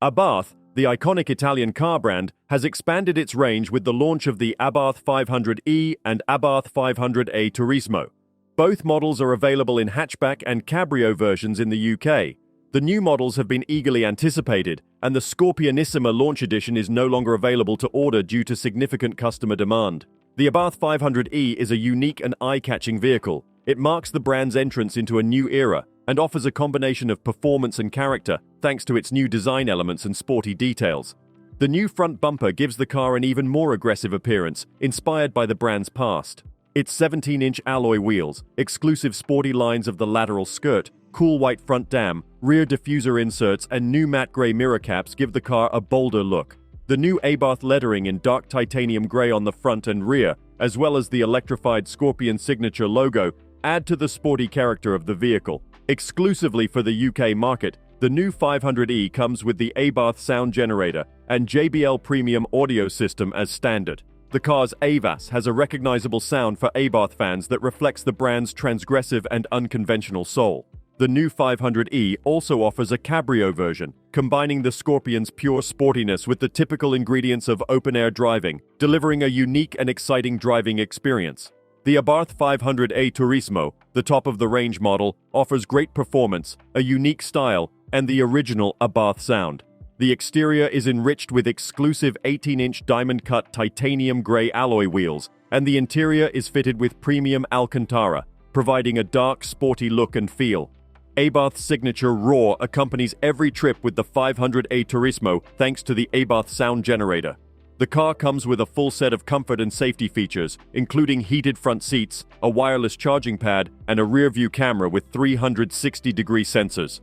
Abarth, the iconic Italian car brand, has expanded its range with the launch of the Abarth 500e and Abarth 500a Turismo. Both models are available in hatchback and cabrio versions in the UK. The new models have been eagerly anticipated, and the Scorpionissima launch edition is no longer available to order due to significant customer demand. The Abarth 500e is a unique and eye-catching vehicle. It marks the brand's entrance into a new era and offers a combination of performance and character thanks to its new design elements and sporty details. The new front bumper gives the car an even more aggressive appearance, inspired by the brand's past. Its 17-inch alloy wheels, exclusive sporty lines of the lateral skirt, cool white front dam, rear diffuser inserts, and new matte grey mirror caps give the car a bolder look. The new Abarth lettering in dark titanium grey on the front and rear, as well as the electrified Scorpion signature logo, add to the sporty character of the vehicle. Exclusively for the UK market, the new 500e comes with the Abarth sound generator and JBL premium audio system as standard. The car's AVAS has a recognizable sound for Abarth fans that reflects the brand's transgressive and unconventional soul. The new 500e also offers a cabrio version, combining the Scorpion's pure sportiness with the typical ingredients of open-air driving, delivering a unique and exciting driving experience. The Abarth 500a Turismo, the top-of-the-range model, offers great performance, a unique style, and the original Abarth sound. The exterior is enriched with exclusive 18-inch diamond-cut titanium grey alloy wheels, and the interior is fitted with premium Alcantara, providing a dark, sporty look and feel. Abarth's signature roar accompanies every trip with the 500a Turismo thanks to the Abarth sound generator. The car comes with a full set of comfort and safety features, including heated front seats, a wireless charging pad, and a rear-view camera with 360-degree sensors.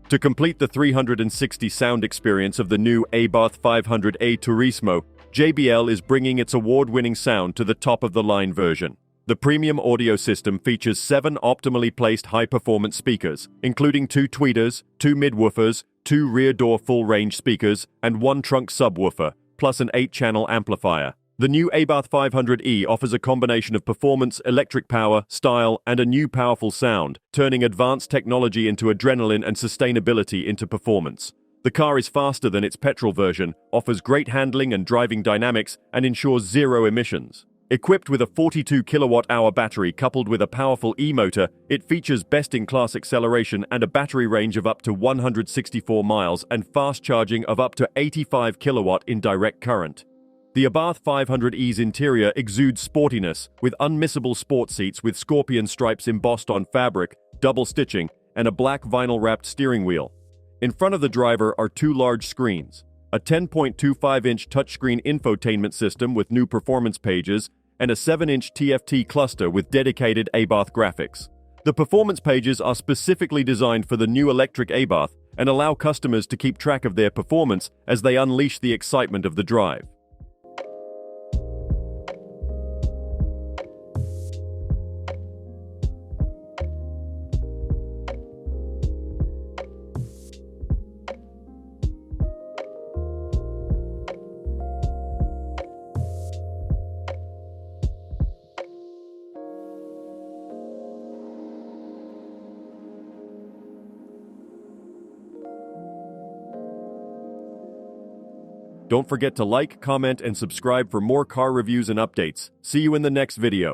To complete the 360 sound experience of the new Abarth 500a Turismo, JBL is bringing its award-winning sound to the top-of-the-line version. The premium audio system features 7 optimally placed high-performance speakers, including 2 tweeters, 2 mid-woofers, 2 rear-door full-range speakers, and 1 trunk subwoofer, plus an 8-channel amplifier. The new Abarth 500e offers a combination of performance, electric power, style, and a new powerful sound, turning advanced technology into adrenaline and sustainability into performance. The car is faster than its petrol version, offers great handling and driving dynamics, and ensures zero emissions. Equipped with a 42 kilowatt-hour battery coupled with a powerful e-motor, it features best-in-class acceleration and a battery range of up to 164 miles and fast charging of up to 85 kilowatt in direct current. The Abarth 500e's interior exudes sportiness, with unmissable sport seats with Scorpion stripes embossed on fabric, double stitching, and a black vinyl-wrapped steering wheel. In front of the driver are 2 large screens, a 10.25-inch touchscreen infotainment system with new performance pages, and a 7-inch TFT cluster with dedicated Abarth graphics. The performance pages are specifically designed for the new electric Abarth and allow customers to keep track of their performance as they unleash the excitement of the drive. Don't forget to like, comment, and subscribe for more car reviews and updates. See you in the next video.